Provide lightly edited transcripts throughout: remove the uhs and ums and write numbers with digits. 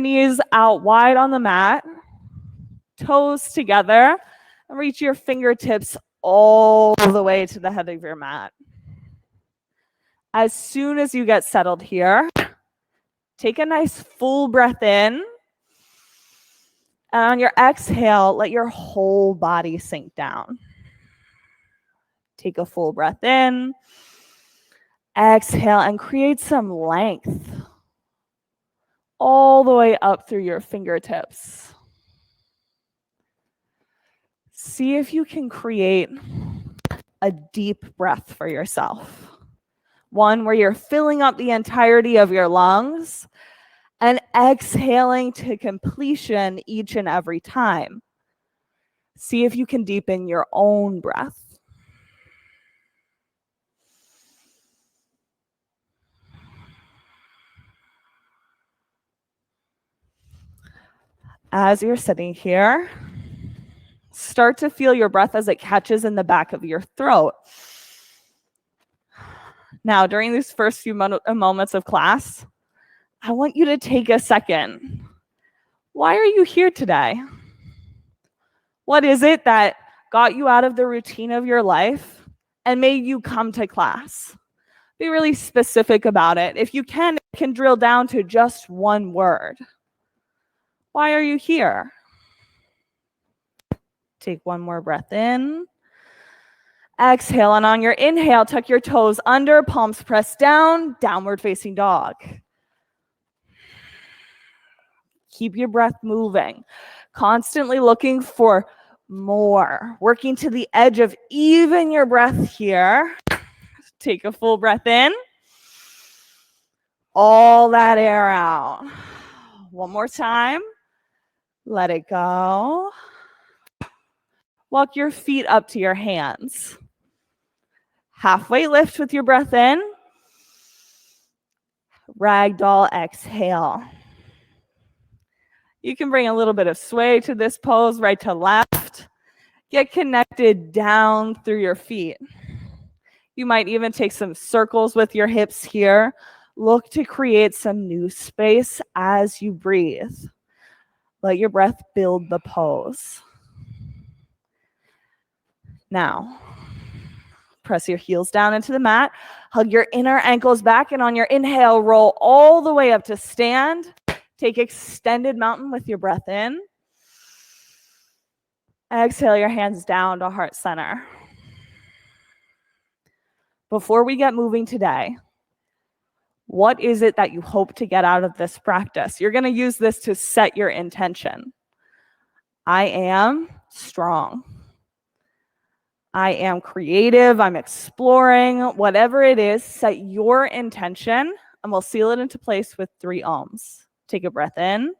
knees out wide on the mat, toes together, and reach your fingertips all the way to the head of your mat. As soon as you get settled here, take a nice full breath in. And on your exhale, let your whole body sink down. Take a full breath in. Exhale and create some length all the way up through your fingertips. See if you can create a deep breath for yourself. One where you're filling up the entirety of your lungs and exhaling to completion each and every time. See if you can deepen your own breath. As you're sitting here, start to feel your breath as it catches in the back of your throat. Now, during these first few moments of class, I want you to take a second. Why are you here today? What is it that got you out of the routine of your life and made you come to class? Be really specific about it. If you can drill down to just one word. Why are you here? Take one more breath in. Exhale, and on your inhale, tuck your toes under, palms pressed down, downward facing dog. Keep your breath moving. Constantly looking for more. Working to the edge of even your breath here. Take a full breath in. All that air out. One more time. Let it go. Walk your feet up to your hands. Halfway lift with your breath in. Ragdoll exhale. You can bring a little bit of sway to this pose, right to left. Get connected down through your feet. You might even take some circles with your hips here. Look to create some new space as you breathe. Let your breath build the pose. Now, press your heels down into the mat. Hug your inner ankles back, and on your inhale, roll all the way up to stand. Take extended mountain with your breath in. Exhale your hands down to heart center. Before we get moving today, what is it that you hope to get out of this practice? You're going to use this to set your intention. I am strong. I am creative. I'm exploring. Whatever it is, set your intention, and we'll seal it into place with 3 ohms. Take a breath in.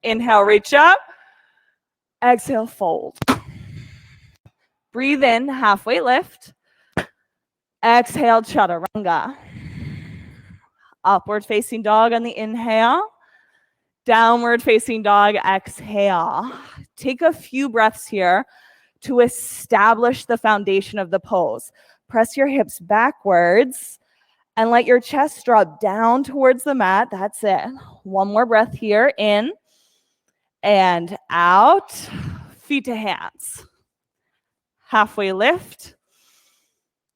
Inhale, reach up. Exhale, fold. Breathe in, halfway lift. Exhale, chaturanga. Upward facing dog on the inhale. Downward facing dog, exhale. Take a few breaths here to establish the foundation of the pose. Press your hips backwards and let your chest drop down towards the mat. That's it. One more breath here. In and out. Feet to hands. Halfway lift.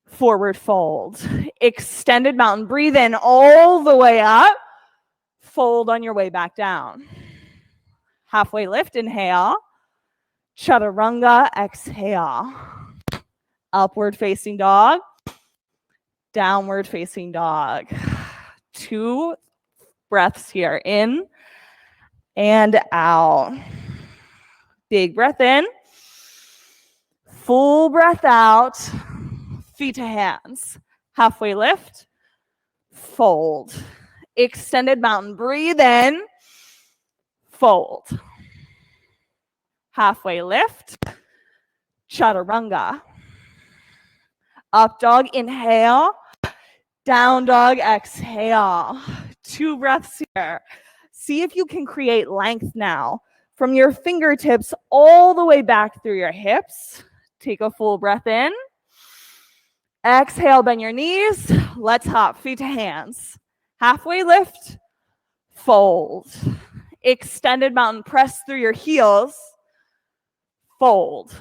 Forward fold. Extended mountain. Breathe in all the way up. Fold on your way back down. Halfway lift. Inhale. Chaturanga. Exhale. Upward facing dog. Downward facing dog. 2 breaths here. In and out. Big breath in. Full breath out, feet to hands. Halfway lift, fold. Extended mountain, breathe in, fold. Halfway lift, chaturanga. Up dog, inhale. Down dog, exhale. 2 breaths here. See if you can create length now from your fingertips all the way back through your hips. Take a full breath in. Exhale, bend your knees. Let's hop, feet to hands. Halfway lift, fold. Extended mountain, press through your heels. Fold.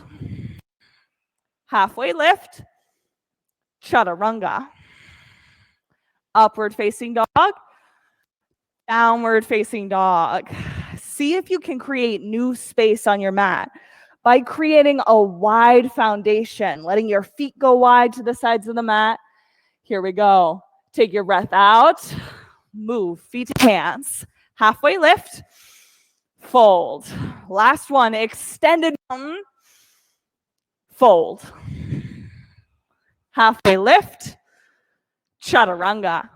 Halfway lift, chaturanga. Upward facing dog, downward facing dog. See if you can create new space on your mat by creating a wide foundation, letting your feet go wide to the sides of the mat. Here we go. Take your breath out. Move, feet to hands. Halfway lift, fold. Last one, extended mountain, fold. Halfway lift, chaturanga.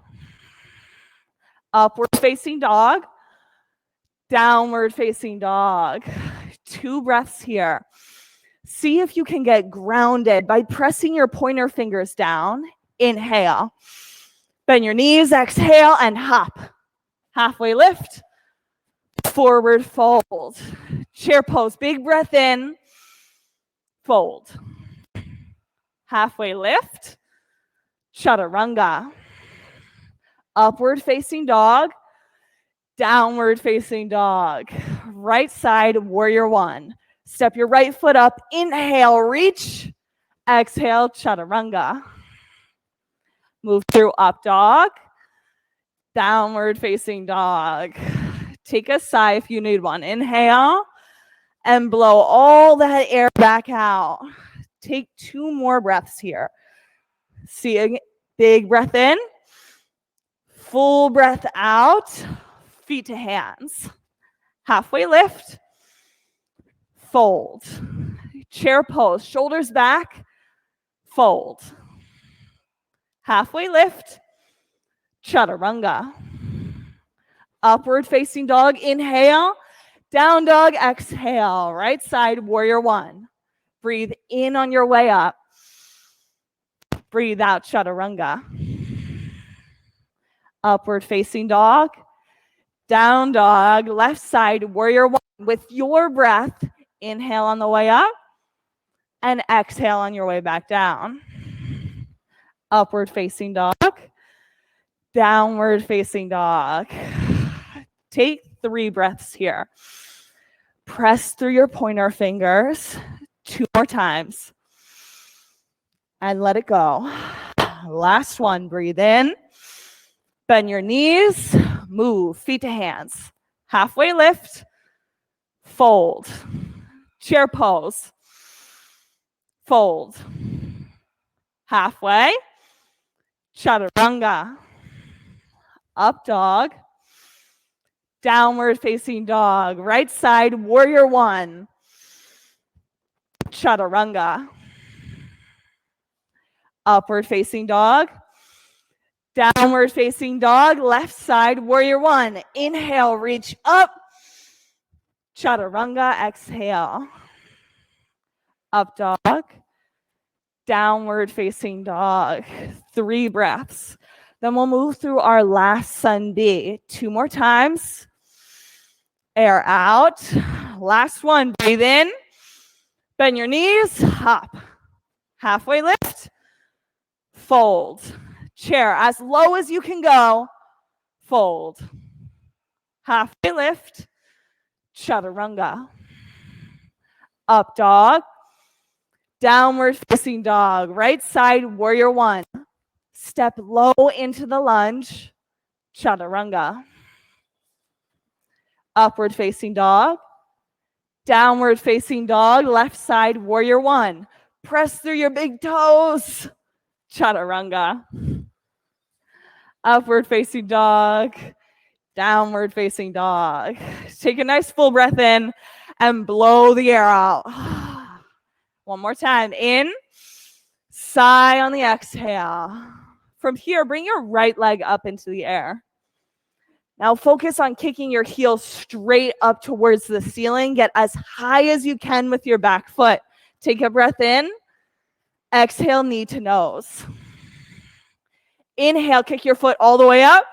Upward facing dog, downward facing dog. 2 breaths here. See if you can get grounded by pressing your pointer fingers down. Inhale. Bend your knees, exhale, and hop. Halfway lift, forward fold. Chair pose, big breath in, fold. Halfway lift, chaturanga. Upward facing dog, downward facing dog. Right side, warrior 1. Step your right foot up, inhale, reach. Exhale, chaturanga. Move through up dog, downward facing dog. Take a sigh if you need one. Inhale and blow all that air back out. Take 2 more breaths here. See a big breath in, full breath out, feet to hands. Halfway lift, fold. Chair pose, shoulders back, fold. Halfway lift, chaturanga. Upward facing dog, inhale. Down dog, exhale. Right side, warrior 1. Breathe in on your way up. Breathe out, chaturanga. Upward facing dog. Down dog, left side, warrior 1. With your breath, inhale on the way up and exhale on your way back down. Upward facing dog. Downward facing dog. Take 3 breaths here. Press through your pointer fingers 2 more times. And let it go. Last one, breathe in. Bend your knees. Move, feet to hands. Halfway lift. Fold. Chair pose. Fold. Halfway. Chaturanga. Up dog. Downward facing dog. Right side, warrior 1. Chaturanga. Upward facing dog. Downward facing dog. Left side, warrior 1. Inhale, reach up. Chaturanga, exhale. Up dog. Downward facing dog. 3 breaths. Then we'll move through our last sun B. 2 more times. Air out. Last one, breathe in. Bend your knees, hop. Halfway lift. Fold. Chair as low as you can go. Fold. Halfway lift. Chaturanga. Up dog. Downward facing dog. Right side, warrior 1. Step low into the lunge. Chaturanga. Upward facing dog. Downward facing dog. Left side, warrior 1. Press through your big toes. Chaturanga. Upward facing dog. Downward facing dog. Take a nice full breath in and blow the air out. One more time. In, sigh on the exhale. From here, bring your right leg up into the air. Now focus on kicking your heels straight up towards the ceiling. Get as high as you can with your back foot. Take a breath in. Exhale, knee to nose. Inhale, kick your foot all the way up.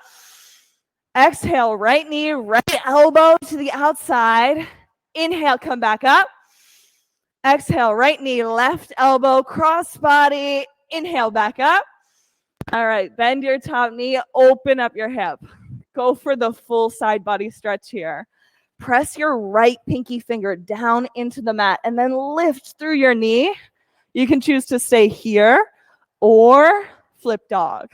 Exhale, right knee, right elbow to the outside. Inhale, come back up. Exhale, right knee, left elbow, cross body. Inhale, back up. All right, bend your top knee, open up your hip. Go for the full side body stretch here. Press your right pinky finger down into the mat and then lift through your knee. You can choose to stay here or flip dog.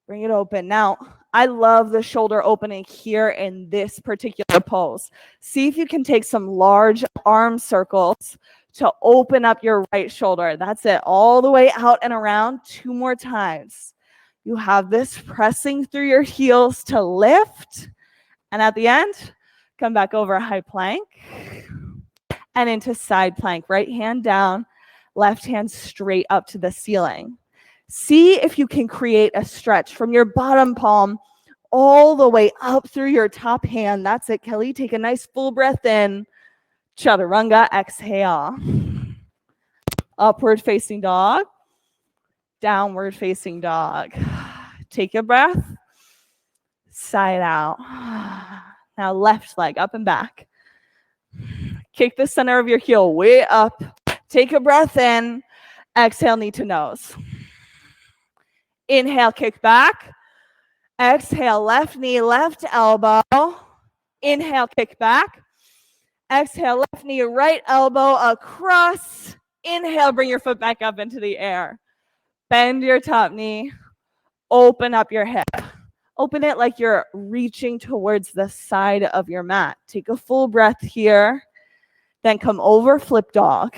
Bring it open. Now, I love the shoulder opening here in this particular pose. See if you can take some large arm circles to open up your right shoulder. That's it. All the way out and around. 2 more times. You have this pressing through your heels to lift. And at the end, come back over high plank and into side plank. Right hand down, left hand straight up to the ceiling. See if you can create a stretch from your bottom palm all the way up through your top hand. That's it, Kelly. Take a nice full breath in. Chaturanga, exhale. Upward facing dog. Downward facing dog. Take a breath. Side out. Now left leg up and back. Kick the center of your heel way up. Take a breath in. Exhale, knee to nose. Inhale, kick back. Exhale, left knee, left elbow. Inhale, kick back. Exhale, left knee, right elbow across. Inhale, bring your foot back up into the air. Bend your top knee. Open up your hip. Open it like you're reaching towards the side of your mat. Take a full breath here. Then come over, flip dog.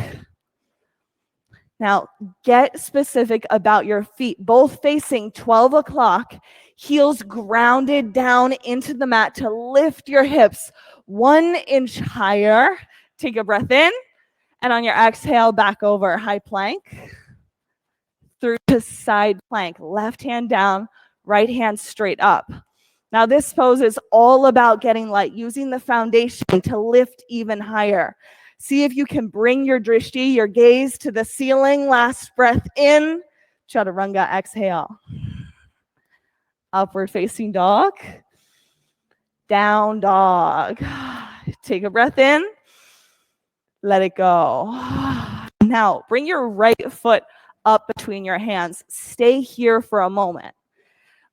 Now, get specific about your feet, both facing 12 o'clock, heels grounded down into the mat to lift your hips 1 inch higher. Take a breath in, and on your exhale, back over high plank, through to side plank, left hand down, right hand straight up. Now, this pose is all about getting light, using the foundation to lift even higher. See if you can bring your drishti, your gaze, to the ceiling. Last breath in. Chaturanga, exhale. Upward facing dog. Down dog. Take a breath in. Let it go. Now, bring your right foot up between your hands. Stay here for a moment.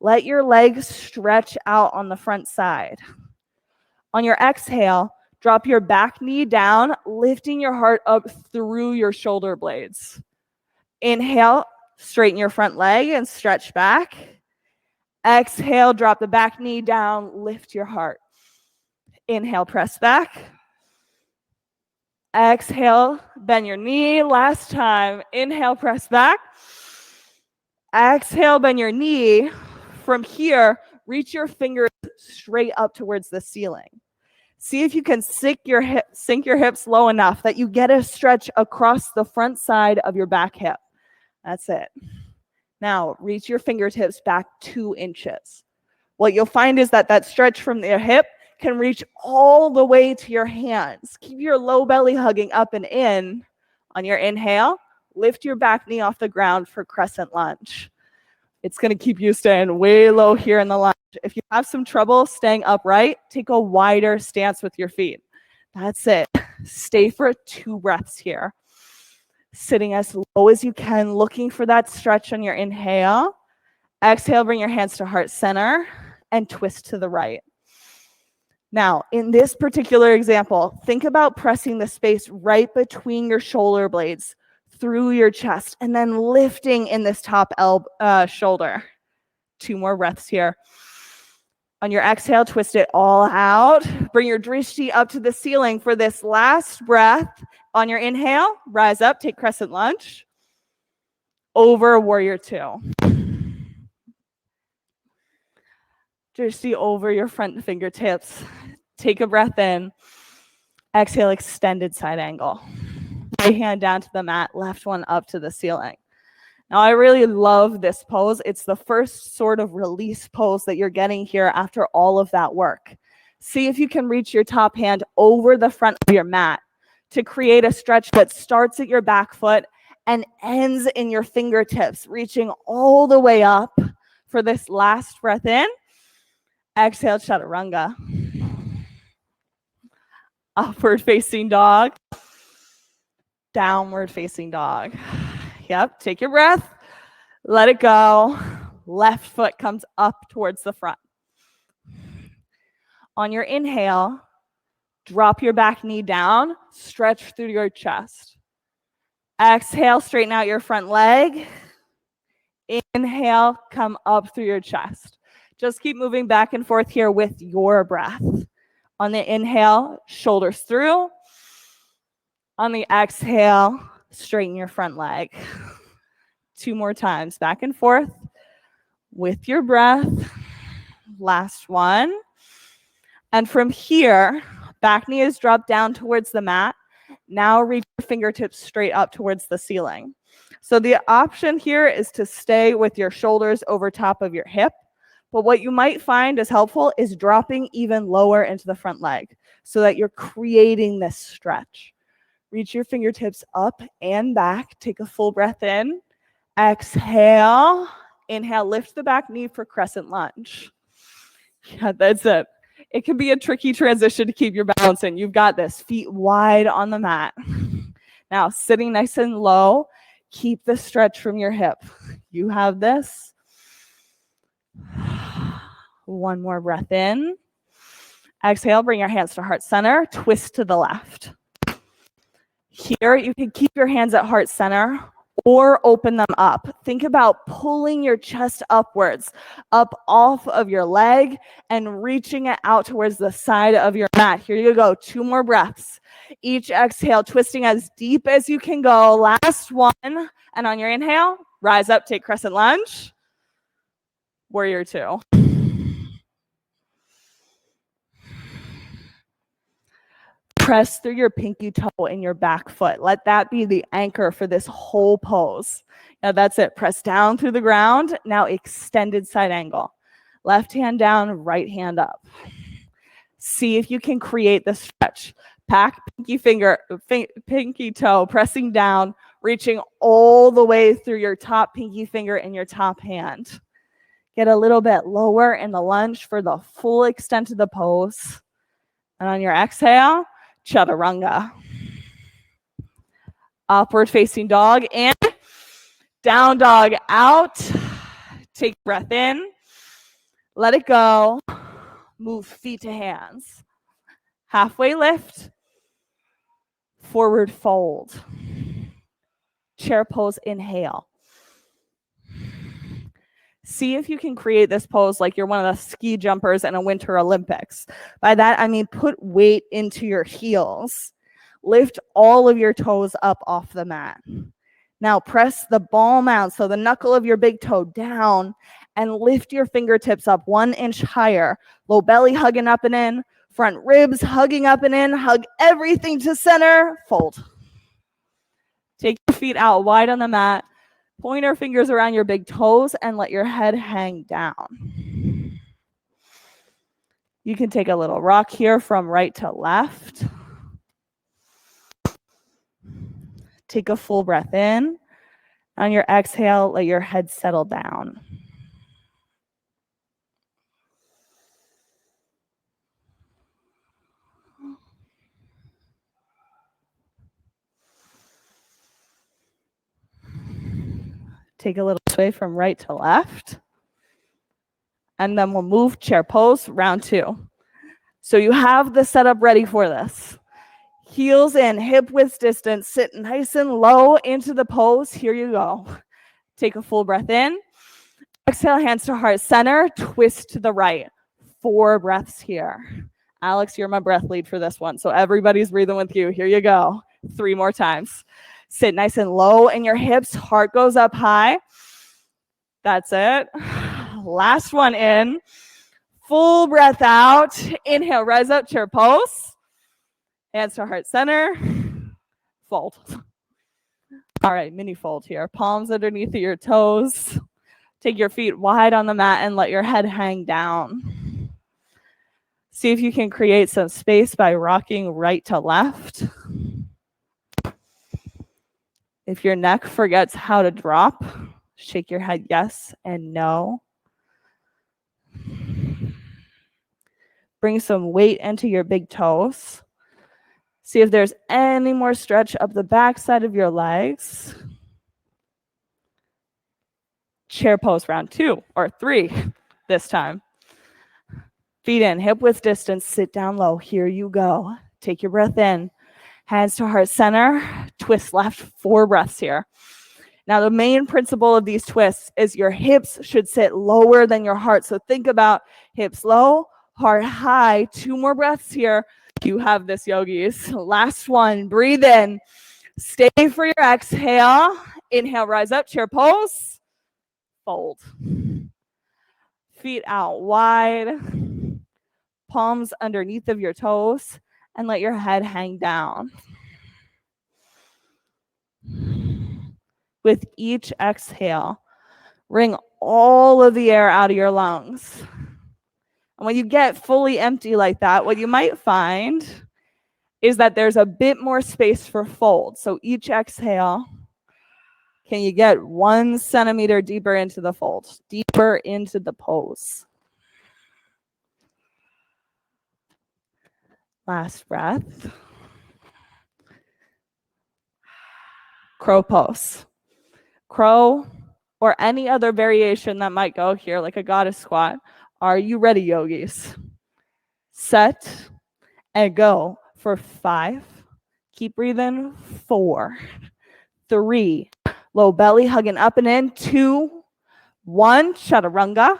Let your legs stretch out on the front side. On your exhale, drop your back knee down, lifting your heart up through your shoulder blades. Inhale, straighten your front leg and stretch back. Exhale, drop the back knee down, lift your heart. Inhale, press back. Exhale, bend your knee. Last time. Inhale, press back. Exhale, bend your knee. From here, reach your fingers straight up towards the ceiling. See if you can sink your hips low enough that you get a stretch across the front side of your back hip. That's it. Now, reach your fingertips back 2 inches. What you'll find is that stretch from your hip can reach all the way to your hands. Keep your low belly hugging up and in. On your inhale, lift your back knee off the ground for crescent lunge. It's going to keep you staying way low here in the lunge. If you have some trouble staying upright, take a wider stance with your feet. That's it. Stay for 2 breaths here. Sitting as low as you can, looking for that stretch on your inhale. Exhale, bring your hands to heart center and twist to the right. Now, in this particular example, think about pressing the space right between your shoulder blades through your chest and then lifting in this top shoulder. 2 more breaths here. On your exhale, twist it all out. Bring your drishti up to the ceiling for this last breath. On your inhale, rise up, take crescent lunge. Over warrior 2. Drishti over your front fingertips. Take a breath in. Exhale, extended side angle. right hand down to the mat, left one up to the ceiling. Now, I really love this pose. It's the first sort of release pose that you're getting here after all of that work. See if you can reach your top hand over the front of your mat to create a stretch that starts at your back foot and ends in your fingertips, reaching all the way up for this last breath in. Exhale, chaturanga. Upward facing dog. Downward facing dog. Yep, take your breath. Let it go. Left foot comes up towards the front. On your inhale, drop your back knee down, stretch through your chest. Exhale, straighten out your front leg. Inhale, come up through your chest. Just keep moving back and forth here with your breath. On the inhale, shoulders through. On the exhale, straighten your front leg. 2 more times, back and forth with your breath. Last one. And from here, back knee is dropped down towards the mat. Now reach your fingertips straight up towards the ceiling. So the option here is to stay with your shoulders over top of your hip. But what you might find is helpful is dropping even lower into the front leg so that you're creating this stretch. Reach your fingertips up and back. Take a full breath in. Exhale. Inhale, lift the back knee for crescent lunge. Yeah, that's it. It can be a tricky transition to keep your balance in. You've got this, feet wide on the mat. Now, sitting nice and low, keep the stretch from your hip. You have this. 1 more breath in. Exhale, bring your hands to heart center, twist to the left. Here, you can keep your hands at heart center or open them up. Think about pulling your chest upwards, up off of your leg and reaching it out towards the side of your mat. Here you go, 2 more breaths. Each exhale, twisting as deep as you can go. Last one. And on your inhale, rise up, take crescent lunge. Warrior 2. Press through your pinky toe in your back foot. Let that be the anchor for this whole pose. Now that's it. Press down through the ground. Now extended side angle. Left hand down, right hand up. See if you can create the stretch. Pack pinky toe, pressing down, reaching all the way through your top pinky finger and your top hand. Get a little bit lower in the lunge for the full extent of the pose. And on your exhale, chaturanga. Upward facing dog and down dog out. Take breath in. Let it go. Move feet to hands. Halfway lift. Forward fold. Chair pose, inhale. See if you can create this pose like you're one of the ski jumpers in a Winter Olympics. By that, I mean put weight into your heels. Lift all of your toes up off the mat. Now press the ball mount, so the knuckle of your big toe down, and lift your fingertips up 1 inch higher. Low belly hugging up and in, front ribs hugging up and in, hug everything to center, fold. Take your feet out wide on the mat. Pointer fingers around your big toes and let your head hang down. You can take a little rock here from right to left. Take a full breath in. On your exhale, let your head settle down. Take a little sway from right to left. And then we'll move chair pose, round 2. So you have the setup ready for this. Heels in, hip width distance, sit nice and low into the pose. Here you go. Take a full breath in. Exhale, hands to heart center, twist to the right. 4 breaths here. Alex, you're my breath lead for this one. So everybody's breathing with you. Here you go. 3 more times. Sit nice and low in your hips. Heart goes up high. That's it. Last one in. Full breath out. Inhale, rise up, chair pose. Hands to heart center. Fold. All right, mini fold here. Palms underneath of your toes. Take your feet wide on the mat and let your head hang down. See if you can create some space by rocking right to left. If your neck forgets how to drop, shake your head yes and no. Bring some weight into your big toes. See if there's any more stretch up the back side of your legs. Chair pose round 2 or 3 this time. Feet in, hip width distance, sit down low. Here you go. Take your breath in. Hands to heart center, twist left, 4 breaths here. Now, the main principle of these twists is your hips should sit lower than your heart. So think about hips low, heart high. 2 more breaths here. You have this, yogis. Last one, breathe in. Stay for your exhale. Inhale, rise up, chair pose. Fold. Feet out wide. Palms underneath of your toes. And let your head hang down. With each exhale, wring all of the air out of your lungs. And when you get fully empty like that, what you might find is that there's a bit more space for fold. So each exhale, can you get 1 centimeter deeper into the fold, deeper into the pose? Last breath. Crow pose. Crow or any other variation that might go here, like a goddess squat. Are you ready, yogis? Set and go for 5. Keep breathing. 4, 3, low belly hugging up and in. 2, 1, chaturanga.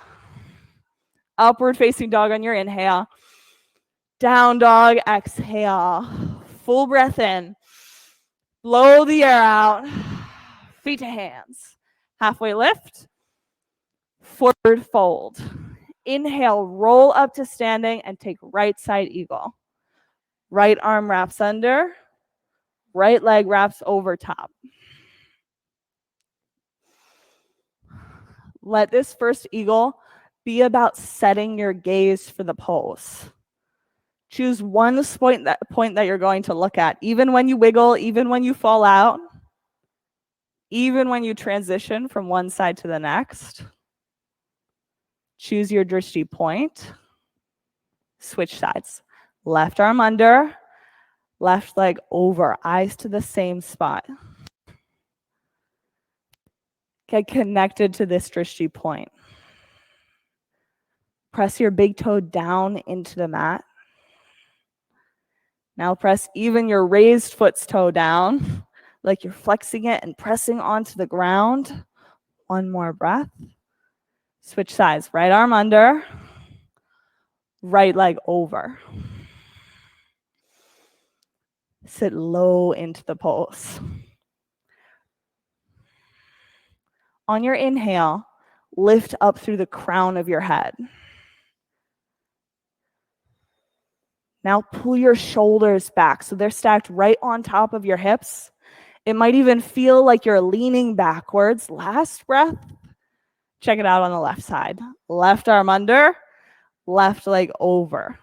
Upward facing dog on your inhale. Down dog, exhale. Full breath in. Blow the air out. Feet to hands. Halfway lift. Forward fold. Inhale, roll up to standing and take right side eagle. Right arm wraps under. Right leg wraps over top. Let this first eagle be about setting your gaze for the pose. Choose one point that you're going to look at, even when you wiggle, even when you fall out, even when you transition from one side to the next. Choose your drishti point. Switch sides. Left arm under, left leg over, eyes to the same spot. Get connected to this drishti point. Press your big toe down into the mat. Now press even your raised foot's toe down, like you're flexing it and pressing onto the ground. 1 more breath. Switch sides. Right arm under, right leg over. Sit low into the pose. On your inhale, lift up through the crown of your head. Now pull your shoulders back so they're stacked right on top of your hips. It might even feel like you're leaning backwards. Last breath. Check it out on the left side. Left arm under, left leg over.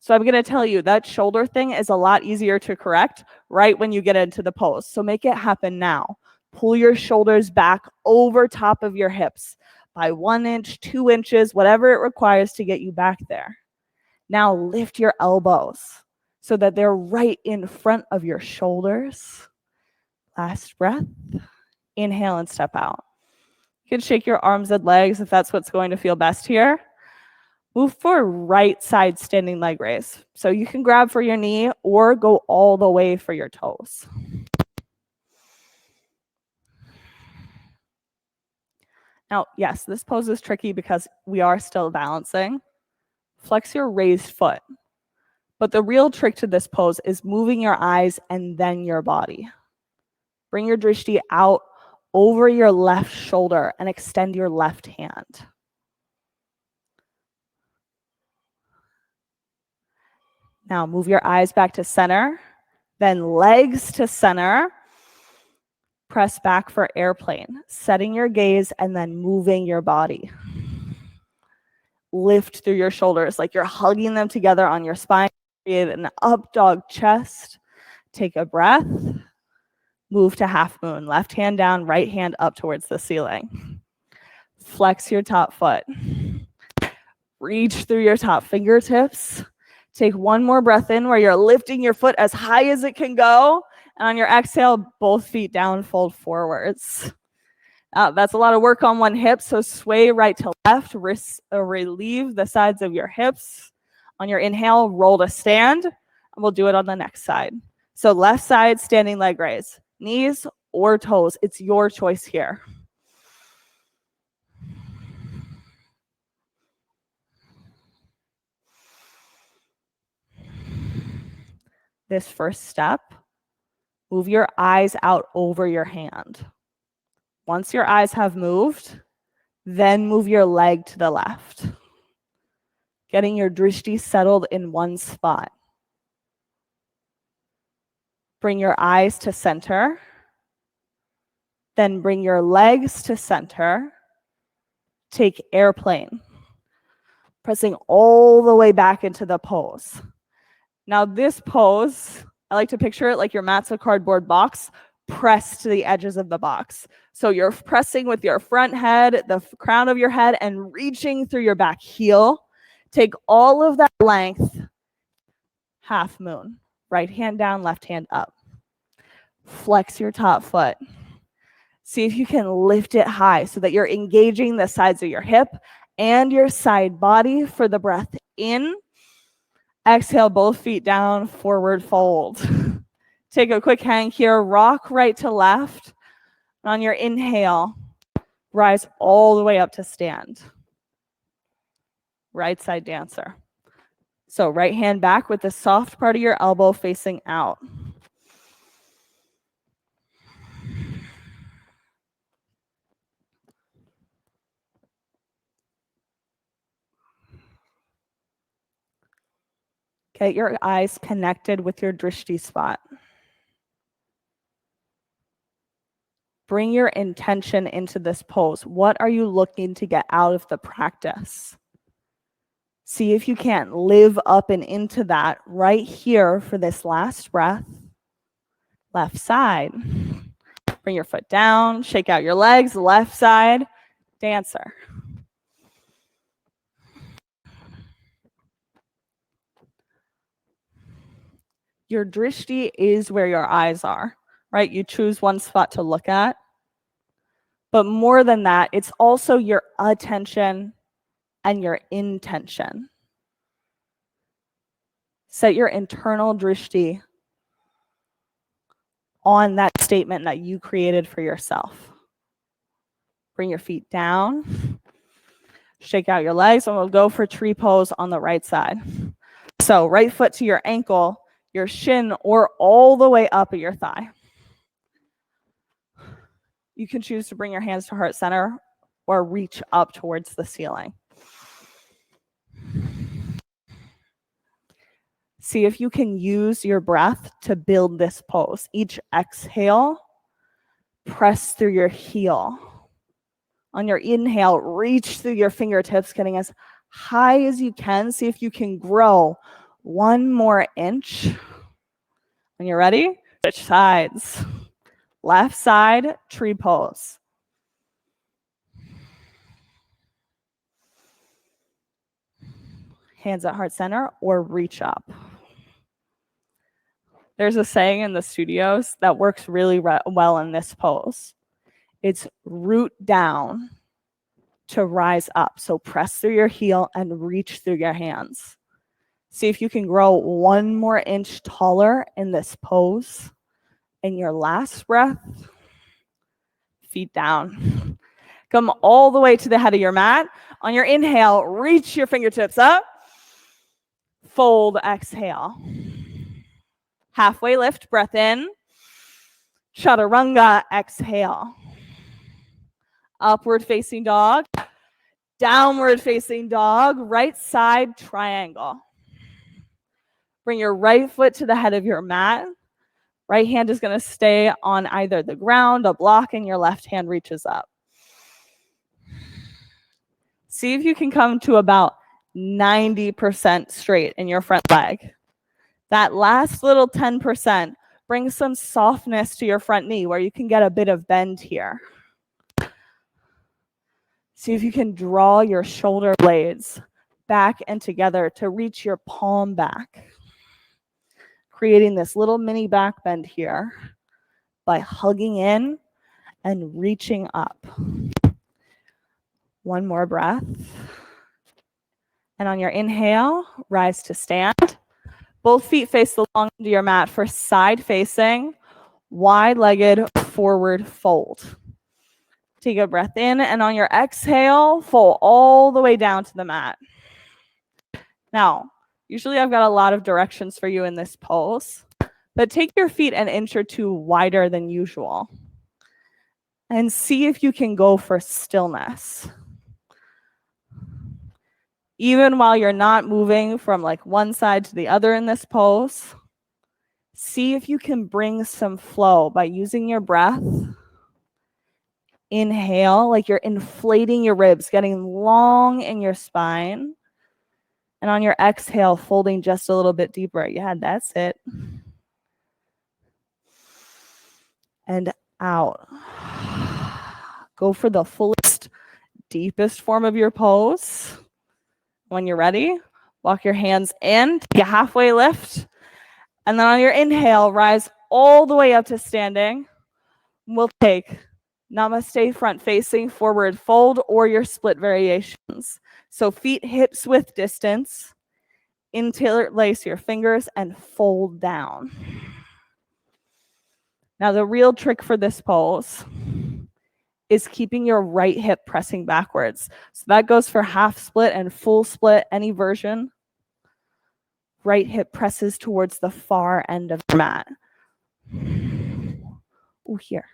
So I'm going to tell you that shoulder thing is a lot easier to correct right when you get into the pose. So make it happen now. Pull your shoulders back over top of your hips by 1 inch, 2 inches, whatever it requires to get you back there. Now lift your elbows so that they're right in front of your shoulders. Last breath. Inhale and step out. You can shake your arms and legs if that's what's going to feel best here. Move for right side standing leg raise. So you can grab for your knee or go all the way for your toes. Now, yes, this pose is tricky because we are still balancing. Flex your raised foot. But the real trick to this pose is moving your eyes and then your body. Bring your drishti out over your left shoulder and extend your left hand. Now move your eyes back to center, then legs to center. Press back for airplane, setting your gaze and then moving your body. Lift through your shoulders like you're hugging them together on your spine. Create an up dog chest. Take a breath. Move to half moon. Left hand down, right hand up towards the ceiling. Flex your top foot. Reach through your top fingertips. Take one more breath in where you're lifting your foot as high as it can go. And on your exhale, both feet down, fold forwards. That's a lot of work on one hip, so sway right to left, relieve the sides of your hips. On your inhale, roll to stand, and we'll do it on the next side. So left side, standing leg raise. Knees or toes, it's your choice here. This first step, move your eyes out over your hand. Once your eyes have moved, then move your leg to the left. Getting your drishti settled in one spot. Bring your eyes to center. Then bring your legs to center. Take airplane. Pressing all the way back into the pose. Now this pose, I like to picture it like your mat's a cardboard box pressed to the edges of the box. So you're pressing with your front head, the crown of your head, and reaching through your back heel. Take all of that length, half moon. Right hand down, left hand up. Flex your top foot. See if you can lift it high so that you're engaging the sides of your hip and your side body for the breath in. Exhale, both feet down, forward fold. Take a quick hang here, rock right to left. On your inhale, rise all the way up to stand. Right side dancer. So right hand back with the soft part of your elbow facing out. Get your eyes connected with your drishti spot. Bring your intention into this pose. What are you looking to get out of the practice? See if you can't live up and into that right here for this last breath. Left side. Bring your foot down, shake out your legs, left side, dancer. Your drishti is where your eyes are, right? You choose one spot to look at. But more than that, it's also your attention and your intention. Set your internal drishti on that statement that you created for yourself. Bring your feet down. Shake out your legs, and we'll go for tree pose on the right side. So right foot to your ankle, your shin, or all the way up at your thigh. You can choose to bring your hands to heart center or reach up towards the ceiling. See if you can use your breath to build this pose. Each exhale, press through your heel. On your inhale, reach through your fingertips, getting as high as you can. See if you can grow one more inch. When you're ready, switch sides. Left side, tree pose. Hands at heart center or reach up. There's a saying in the studios that works really well in this pose. It's root down to rise up. So press through your heel and reach through your hands. See if you can grow one more inch taller in this pose. In your last breath, feet down. Come all the way to the head of your mat. On your inhale, reach your fingertips up. Fold, exhale. Halfway lift, breath in. Chaturanga, exhale. Upward facing dog. Downward facing dog. Right side triangle. Bring your right foot to the head of your mat. Right hand is going to stay on either the ground, a block, and your left hand reaches up. See if you can come to about 90% straight in your front leg. That last little 10% brings some softness to your front knee where you can get a bit of bend here. See if you can draw your shoulder blades back and together to reach your palm back, creating this little mini back bend here by hugging in and reaching up. One more breath. And on your inhale, rise to stand. Both feet face the long end of your mat for side facing, wide-legged forward fold. Take a breath in, and on your exhale, fold all the way down to the mat. Now, usually I've got a lot of directions for you in this pose, but take your feet an inch or two wider than usual and see if you can go for stillness. Even while you're not moving from like one side to the other in this pose, see if you can bring some flow by using your breath. Inhale, like you're inflating your ribs, getting long in your spine. And on your exhale, folding just a little bit deeper. Yeah, that's it. And out. Go for the fullest, deepest form of your pose. When you're ready, walk your hands in, take a halfway lift. And then on your inhale, rise all the way up to standing. We'll take Namaste front facing forward fold or your split variations. So feet hips width distance, interlace your fingers and fold down. Now the real trick for this pose is keeping your right hip pressing backwards. So that goes for half split and full split, any version. Right hip presses towards the far end of the mat. Ooh, here.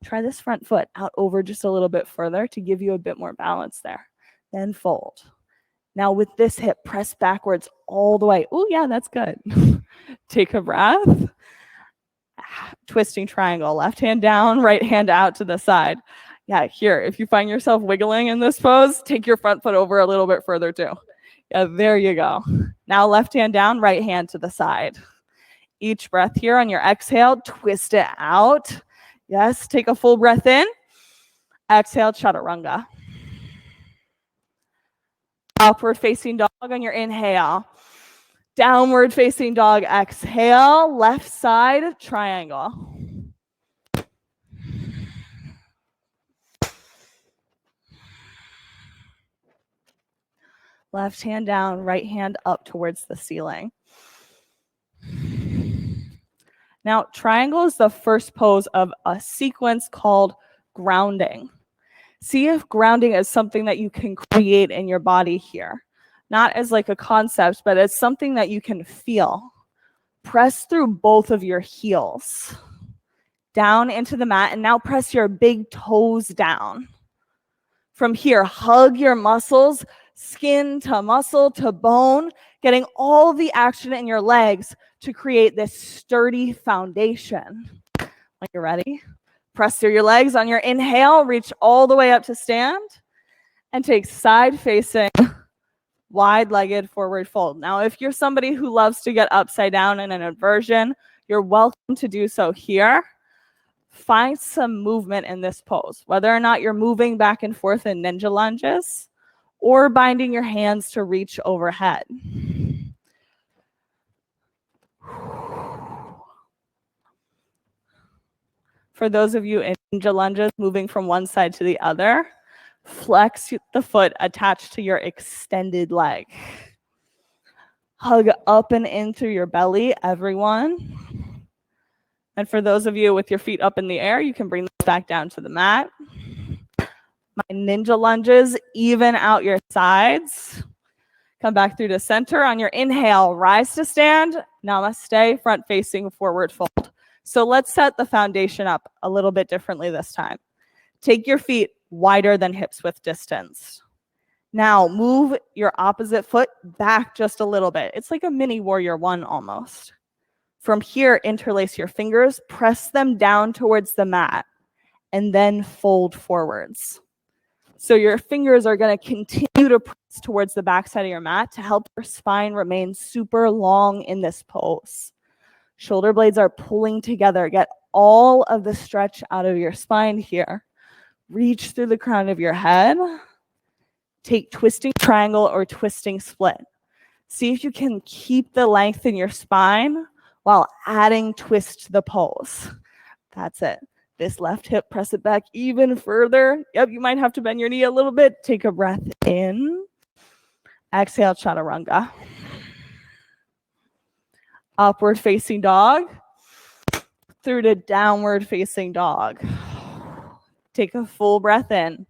Try this front foot out over just a little bit further to give you a bit more balance there. Then fold. Now with this hip, press backwards all the way. Ooh, yeah, that's good. Take a breath. Twisting triangle, left hand down, right hand out to the side. Yeah, here, if you find yourself wiggling in this pose, take your front foot over a little bit further too. Yeah, there you go. Now left hand down, right hand to the side. Each breath here on your exhale, twist it out. Yes, take a full breath in. Exhale, chaturanga. Upward facing dog on your inhale. Downward facing dog, exhale. Left side, triangle. Left hand down, right hand up towards the ceiling. Now, triangle is the first pose of a sequence called grounding. See if grounding is something that you can create in your body here. Not as like a concept, but as something that you can feel. Press through both of your heels. Down into the mat, and now press your big toes down. From here, hug your muscles, skin to muscle to bone, getting all the action in your legs to create this sturdy foundation. When you're ready, press through your legs on your inhale, reach all the way up to stand, and take side facing, wide-legged forward fold. Now, if you're somebody who loves to get upside down in an inversion, you're welcome to do so here. Find some movement in this pose, whether or not you're moving back and forth in ninja lunges or binding your hands to reach overhead. For those of you in ninja lunges moving from one side to the other, flex the foot attached to your extended leg. Hug up and in through your belly, everyone. And for those of you with your feet up in the air, you can bring them back down to the mat. My ninja lunges, even out your sides. Come back through to center. On your inhale, rise to stand. Namaste, front facing forward fold. So let's set the foundation up a little bit differently this time. Take your feet wider than hips width distance. Now move your opposite foot back just a little bit. It's like a mini warrior one almost. From here, interlace your fingers, press them down towards the mat, and then fold forwards. So your fingers are going to continue to press towards the backside of your mat to help your spine remain super long in this pose. Shoulder blades are pulling together. Get all of the stretch out of your spine here. Reach through the crown of your head. Take twisting triangle or twisting split. See if you can keep the length in your spine while adding twist to the pose. That's it. This left hip, press it back even further. Yep, you might have to bend your knee a little bit. Take a breath in. Exhale, chaturanga. Upward facing dog. Through to downward facing dog. Take a full breath in.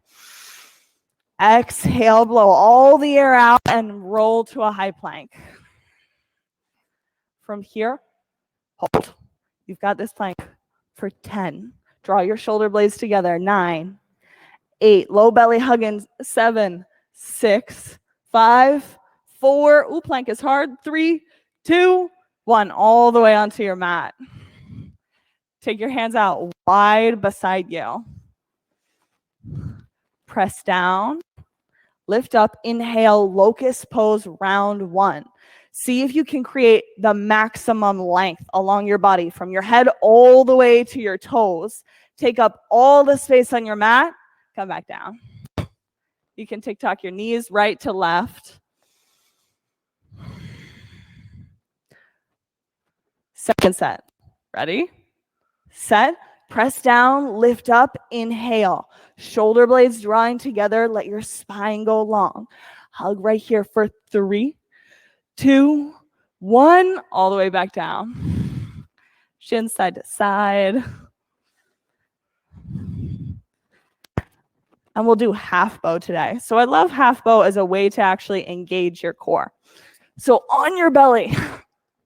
Exhale, blow all the air out and roll to a high plank. From here, hold. You've got this plank for 10. Draw your shoulder blades together. 9, 8, low belly hug in 7, 6, 5, 4. Ooh, plank is hard. 3, 2, 1. All the way onto your mat. Take your hands out wide beside you. Press down. Lift up. Inhale, locust pose, round 1. See if you can create the maximum length along your body from your head all the way to your toes. Take up all the space on your mat. Come back down. You can tick-tock your knees right to left. Second set. Ready? Set. Press down, lift up, inhale. Shoulder blades drawing together. Let your spine go long. Hug right here for 3, 2, 1. All the way back down. Shin side to side. And we'll do half bow today. So I love half bow as a way to actually engage your core. So on your belly,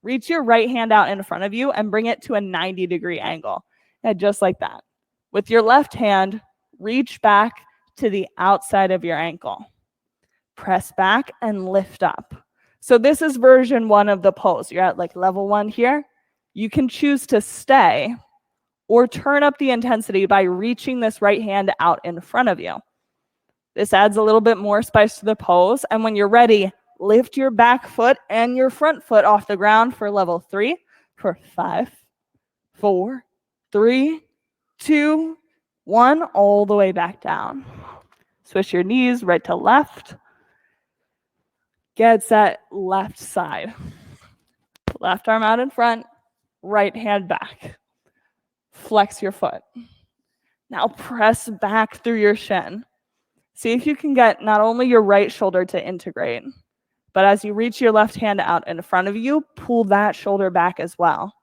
reach your right hand out in front of you and bring it to a 90-degree angle. And just like that. With your left hand, reach back to the outside of your ankle. Press back and lift up. So this is version 1 of the pose. You're at like level 1 here. You can choose to stay or turn up the intensity by reaching this right hand out in front of you. This adds a little bit more spice to the pose. And when you're ready, lift your back foot and your front foot off the ground for level 3, for 5, 4, 3, 2, 1, all the way back down. Switch your knees right to left. Get set, left side. Left arm out in front, right hand back. Flex your foot. Now press back through your shin. See if you can get not only your right shoulder to integrate, but as you reach your left hand out in front of you, pull that shoulder back as well.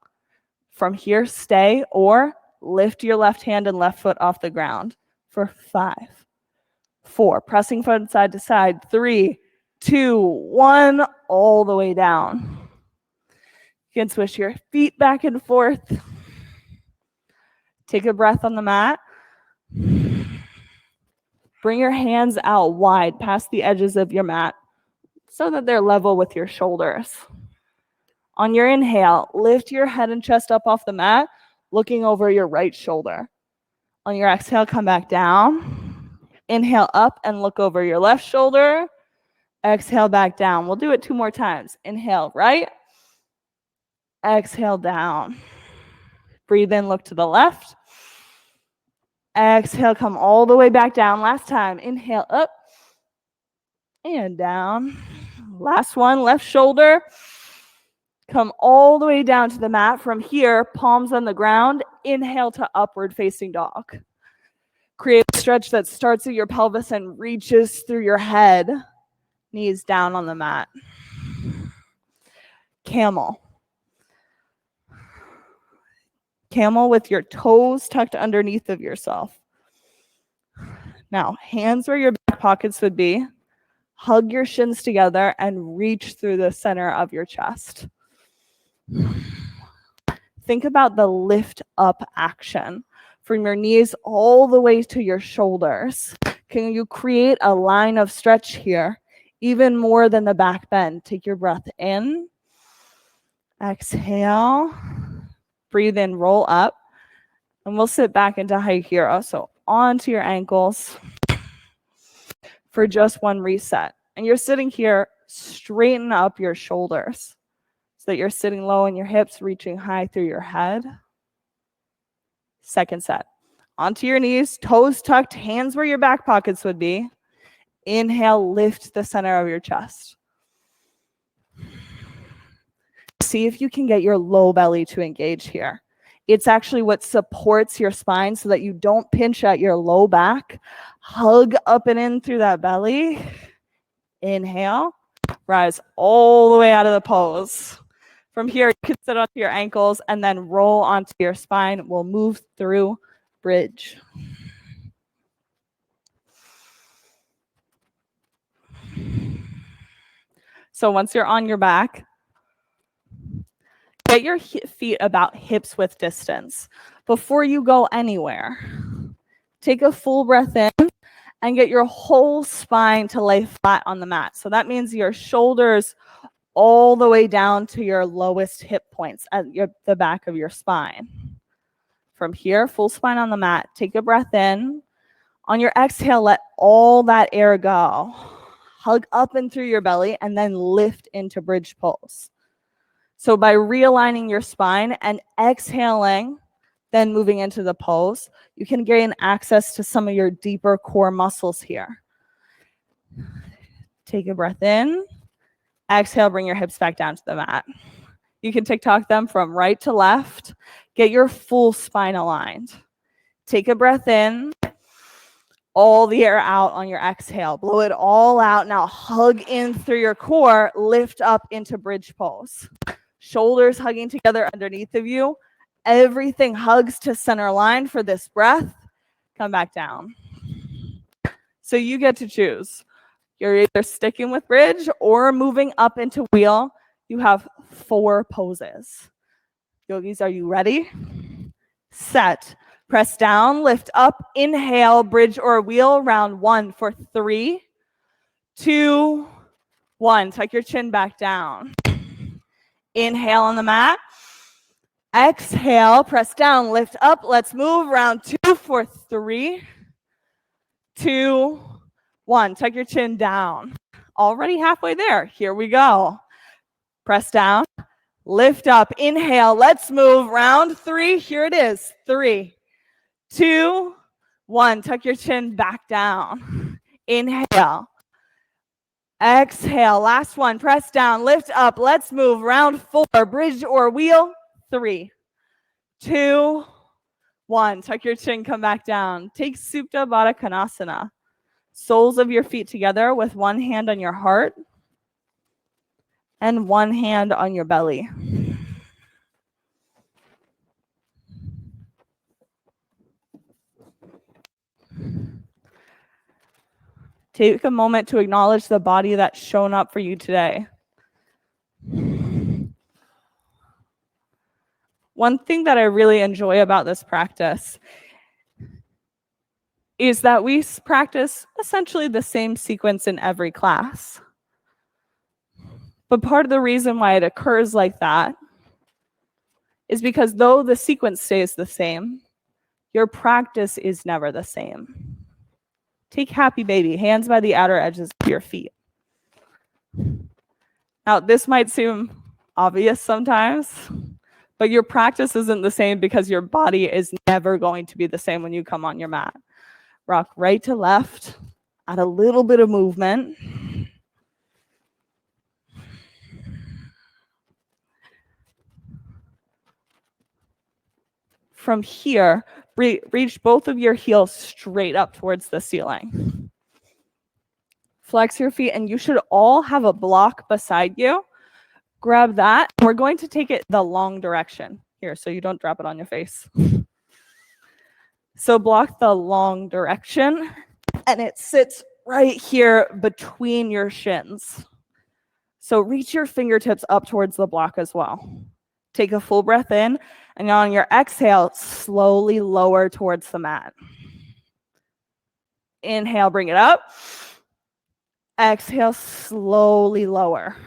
From here, stay or lift your left hand and left foot off the ground for 5, 4. Pressing foot side to side. 3, 2, 1. All the way down. You can switch your feet back and forth. Take a breath on the mat. Bring your hands out wide past the edges of your mat so that they're level with your shoulders. On your inhale, lift your head and chest up off the mat, looking over your right shoulder. On your exhale, come back down. Inhale up and look over your left shoulder. Exhale back down. We'll do it 2 more times. Inhale right. Exhale down. Breathe in, look to the left. Exhale, come all the way back down. Last time. Inhale up and down. Last one, left shoulder. Come all the way down to the mat. From here, palms on the ground. Inhale to upward facing dog. Create a stretch that starts at your pelvis and reaches through your head. Knees down on the mat. Camel. Camel with your toes tucked underneath of yourself. Now, hands where your back pockets would be. Hug your shins together and reach through the center of your chest. Think about the lift up action from your knees all the way to your shoulders. Can you create a line of stretch here, even more than the back bend? Take your breath in. Exhale. Breathe in, roll up. And we'll sit back into high hero. So onto your ankles for just one reset. And you're sitting here, straighten up your shoulders so that you're sitting low and your hips reaching high through your head. Second set. Onto your knees, toes tucked, hands where your back pockets would be. Inhale, lift the center of your chest. See if you can get your low belly to engage here. It's actually what supports your spine so that you don't pinch at your low back. Hug up and in through that belly. Inhale, rise all the way out of the pose. From here, you can sit onto your ankles and then roll onto your spine. We'll move through bridge. So once you're on your back, get your feet about hips width distance. Before you go anywhere, take a full breath in and get your whole spine to lay flat on the mat. So that means your shoulders all the way down to your lowest hip points at the back of your spine. From here, full spine on the mat. Take a breath in. On your exhale, let all that air go. Hug up and through your belly and then lift into bridge pose. So by realigning your spine and exhaling, then moving into the pose, you can gain access to some of your deeper core muscles here. Take a breath in. Exhale, bring your hips back down to the mat. You can TikTok them from right to left. Get your full spine aligned. Take a breath in. All the air out on your exhale. Blow it all out. Now hug in through your core. Lift up into bridge pose. Shoulders hugging together underneath of you. Everything hugs to center line for this breath. Come back down. So you get to choose. You're either sticking with bridge or moving up into wheel. You have 4 poses. Yogis, are you ready? Set. Press down, lift up, inhale, bridge or wheel, round 1 for 3, 2, 1. Tuck your chin back down. Inhale on the mat. Exhale, press down, lift up. Let's move, round 2 for 3, 2, 1. Tuck your chin down. Already halfway there. Here we go. Press down, lift up, inhale. Let's move, round 3. Here it is. 3, 2, 1. Tuck your chin back down. Inhale. Exhale. Last one. Press down. Lift up. Let's move. Round 4. Bridge or wheel. 3, 2, 1. Tuck your chin. Come back down. Take Supta Baddha Konasana. Soles of your feet together with one hand on your heart and one hand on your belly. Take a moment to acknowledge the body that's shown up for you today. One thing that I really enjoy about this practice is that we practice essentially the same sequence in every class. But part of the reason why it occurs like that is because though the sequence stays the same, your practice is never the same. Take happy baby, hands by the outer edges of your feet. Now, this might seem obvious sometimes, but your practice isn't the same because your body is never going to be the same when you come on your mat. Rock right to left, add a little bit of movement. From here, reach both of your heels straight up towards the ceiling. Flex your feet, and you should all have a block beside you. Grab that. We're going to take it the long direction here so you don't drop it on your face. So block the long direction, and it sits right here between your shins. So reach your fingertips up towards the block as well. Take a full breath in, and on your exhale, slowly lower towards the mat. Inhale, bring it up. Exhale, slowly lower.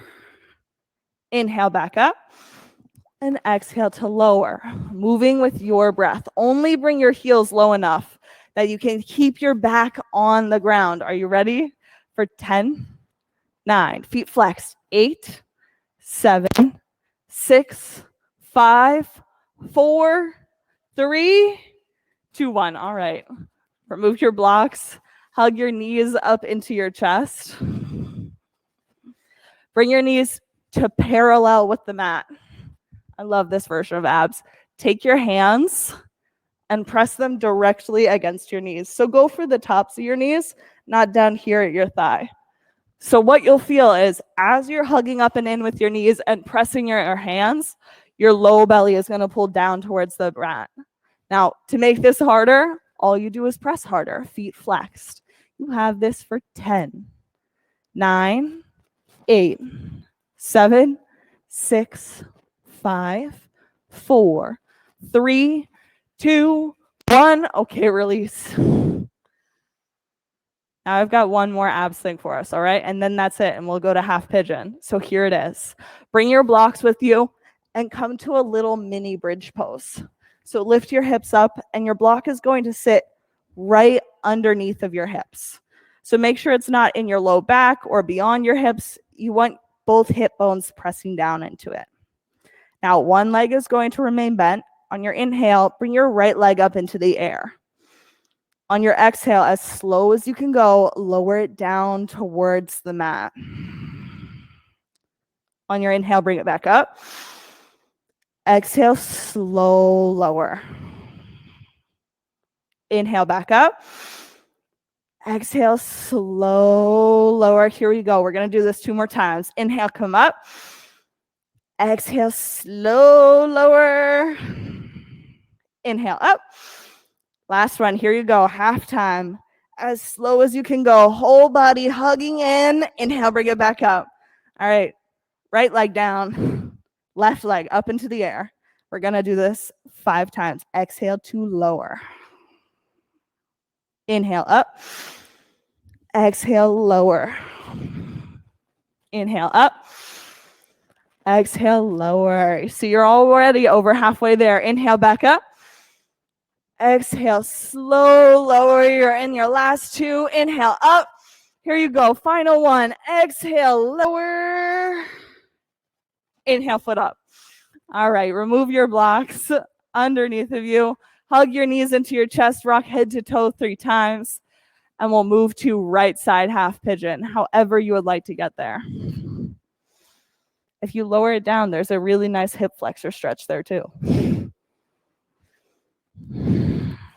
Inhale, back up. and exhale to lower, moving with your breath. Only bring your heels low enough that you can keep your back on the ground. Are you ready? For 10, 9, feet flexed, 8, 7, 6, 5, 4, 3, 2, 1. All right. Remove your blocks. Hug your knees up into your chest. Bring your knees to parallel with the mat. I love this version of abs. Take your hands and press them directly against your knees. So go for the tops of your knees, not down here at your thigh. So what you'll feel is as you're hugging up and in with your knees and pressing your hands, your low belly is going to pull down towards the mat. Now, to make this harder, all you do is press harder, feet flexed. You have this for 10, 9, 8, 7, 6, 5, 4, 3, 2, 1. Okay, release. Now I've got one more abs thing for us, all right? And then that's it, and we'll go to half pigeon. So here it is. Bring your blocks with you and come to a little mini bridge pose. So lift your hips up, and your block is going to sit right underneath of your hips. So make sure it's not in your low back or beyond your hips. You want both hip bones pressing down into it. Now, one leg is going to remain bent. On your inhale, bring your right leg up into the air. On your exhale, as slow as you can go, lower it down towards the mat. On your inhale, bring it back up. Exhale, slow lower. Inhale, back up. Exhale, slow lower. Here we go. We're going to do this 2 more times. Inhale, come up. Exhale, slow lower. Inhale, up. Last one. Here you go. Half time. As slow as you can go. Whole body hugging in. Inhale, bring it back up. All right. Right leg down. Left leg up into the air. We're going to do this 5 times. Exhale to lower. Inhale, up. Exhale, lower. Inhale, up. Exhale, lower. So you're already over halfway there. Inhale, back up. Exhale, slow lower. You're in your last 2. Inhale, up. Here you go. Final one. Exhale, lower. Inhale, foot up. All right. Remove your blocks underneath of you. Hug your knees into your chest. Rock head to toe 3 times. And we'll move to right side half pigeon, however you would like to get there. If you lower it down, there's a really nice hip flexor stretch there too.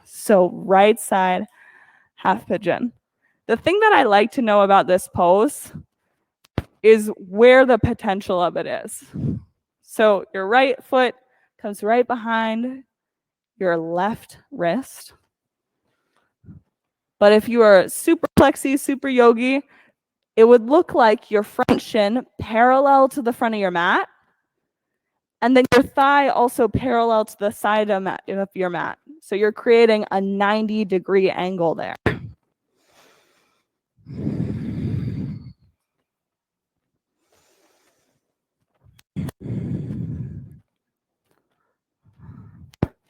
So right side half pigeon. The thing that I like to know about this pose is where the potential of it is. So your right foot comes right behind your left wrist. But if you are super flexy, super yogi, it would look like your front shin parallel to the front of your mat, and then your thigh also parallel to the side of your mat. So you're creating a 90-degree angle there.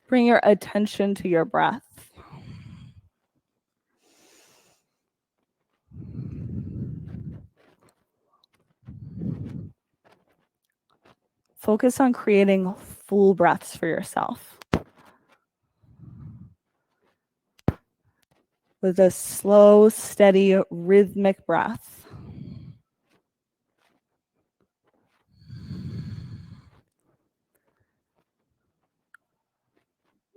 Bring your attention to your breath. Focus on creating full breaths for yourself. With a slow, steady, rhythmic breath.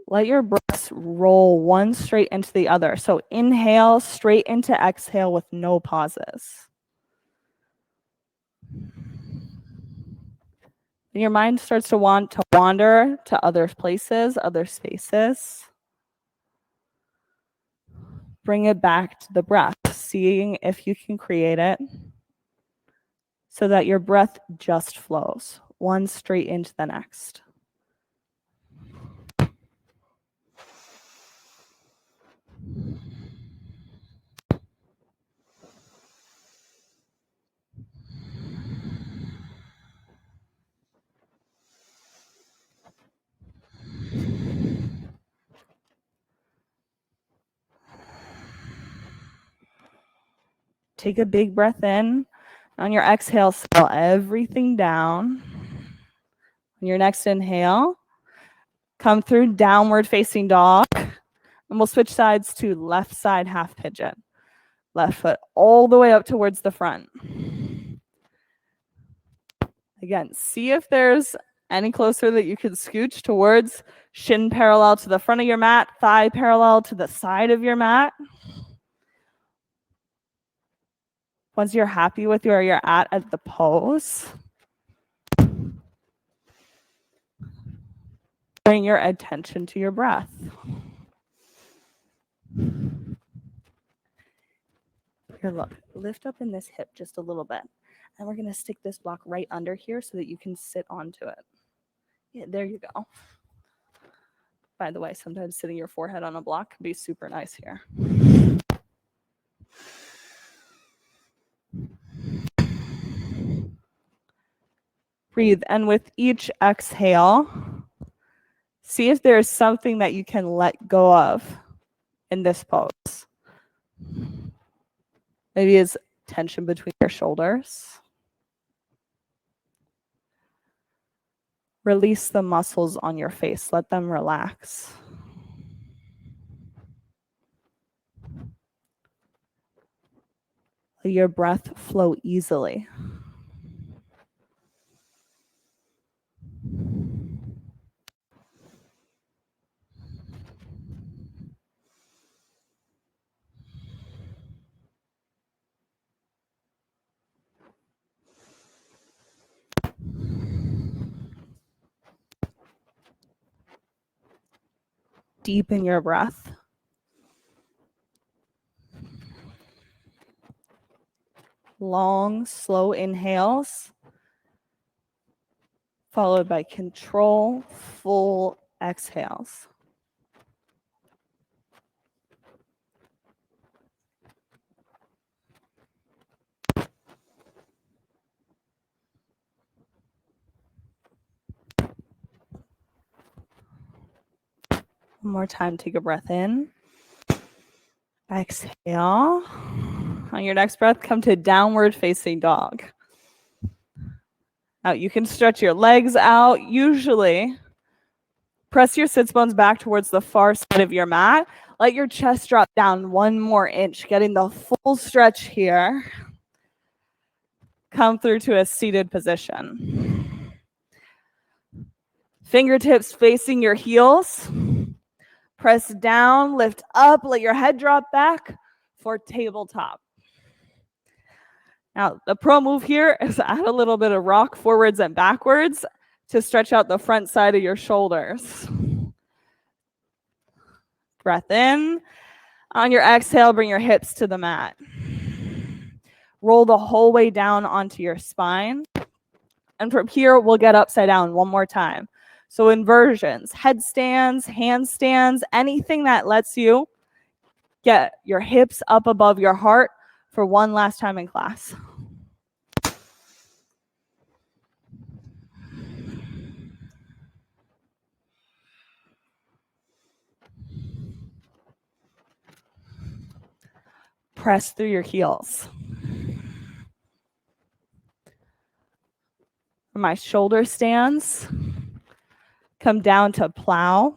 Let your breaths roll one straight into the other. So inhale straight into exhale with no pauses. Your mind starts to want to wander to other places, other spaces. Bring it back to the breath, seeing if you can create it so that your breath just flows, one straight into the next. Take a big breath in. On your exhale, settle everything down. On your next inhale, come through downward facing dog. And we'll switch sides to left side half pigeon. Left foot all the way up towards the front. Again, see if there's any closer that you can scooch towards shin parallel to the front of your mat, thigh parallel to the side of your mat. Once you're happy with where you're at the pose, bring your attention to your breath. Here, look, lift up in this hip just a little bit. And we're going to stick this block right under here so that you can sit onto it. Yeah, there you go. By the way, sometimes sitting your forehead on a block can be super nice here. Breathe, and with each exhale, see if there's something that you can let go of in this pose. Maybe it's tension between your shoulders. Release the muscles on your face. Let them relax. Let your breath flow easily. Deepen your breath. Long, slow inhales, followed by control, full exhales. One more time, take a breath in. Exhale. On your next breath, come to downward facing dog. Now you can stretch your legs out. Usually, press your sits bones back towards the far side of your mat. Let your chest drop down 1 more inch, getting the full stretch here. Come through to a seated position. Fingertips facing your heels. Press down, lift up, let your head drop back for tabletop. Now, the pro move here is add a little bit of rock forwards and backwards to stretch out the front side of your shoulders. Breath in. On your exhale, bring your hips to the mat. Roll the whole way down onto your spine. And from here, we'll get upside down 1 more time. So inversions, headstands, handstands, anything that lets you get your hips up above your heart for 1 last time in class. Press through your heels. My shoulder stands. Come down to plow.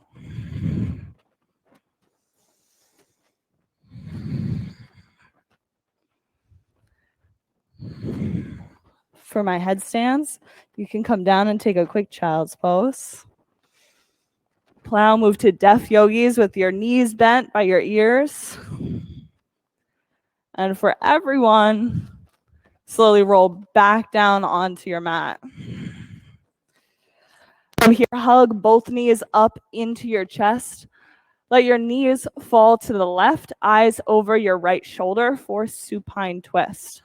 For my headstands, you can come down and take a quick child's pose. Plow, move to deaf yogis with your knees bent by your ears. And for everyone, slowly roll back down onto your mat. From here, hug both knees up into your chest. Let your knees fall to the left, eyes over your right shoulder for supine twist.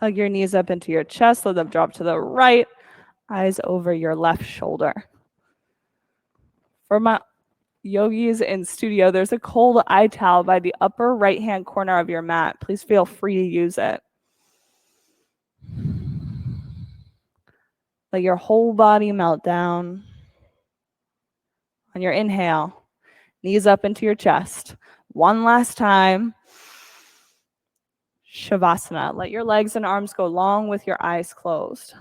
Hug your knees up into your chest. Let them drop to the right. Eyes over your left shoulder. For my yogis in studio, there's a cold eye towel by the upper right-hand corner of your mat. Please feel free to use it. Let your whole body melt down. On your inhale, knees up into your chest. One last time. Shavasana. Let your legs and arms go long with your eyes closed.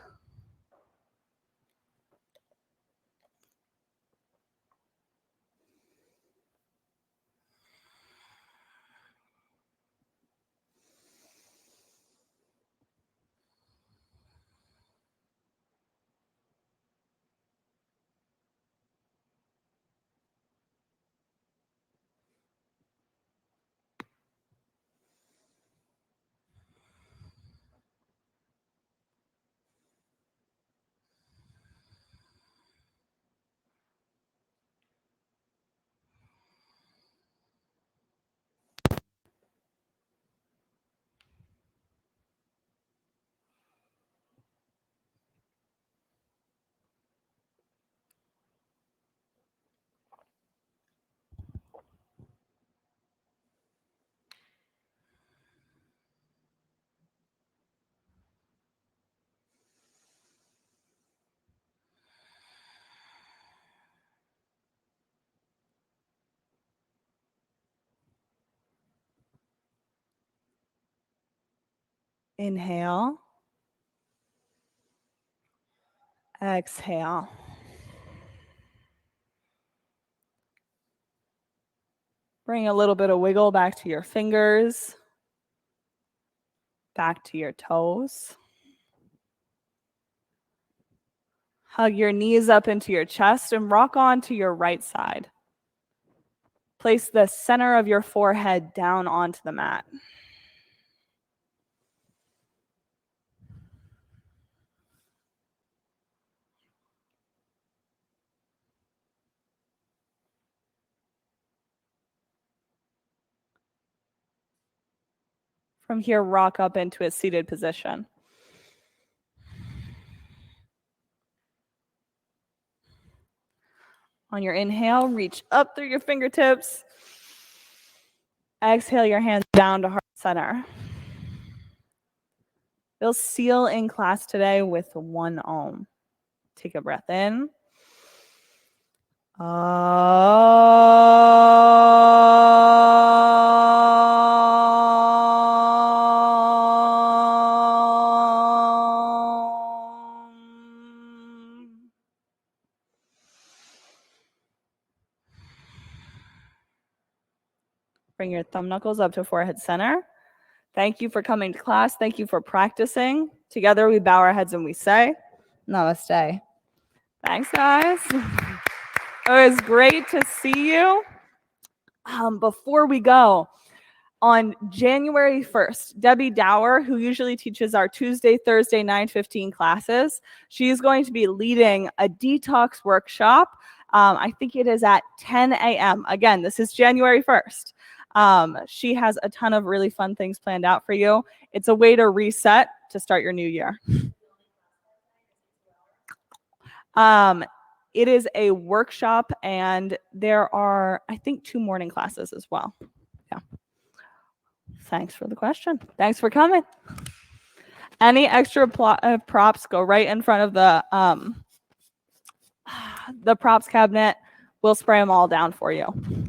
Inhale. Exhale. Bring a little bit of wiggle back to your fingers, back to your toes. Hug your knees up into your chest and rock on to your right side. Place the center of your forehead down onto the mat. From here, rock up into a seated position. On your inhale, reach up through your fingertips. Exhale your hands down to heart center. We'll seal in class today with one Om. Take a breath in. Bring your thumb knuckles up to forehead center. Thank you for coming to class. Thank you for practicing. Together we bow our heads and we say, Namaste. Thanks, guys. It was great to see you. Before we go, on January 1st, Debbie Dower, who usually teaches our Tuesday, Thursday, 9:15 classes, she's going to be leading a detox workshop. I think it is at 10 a.m. Again, this is January 1st. She has a ton of really fun things planned out for you. It's a way to reset to start your new year. It is a workshop, and there are, I think, 2 morning classes as well. Yeah. Thanks for the question. Thanks for coming. Any extra props, go right in front of the props cabinet. We'll spray them all down for you.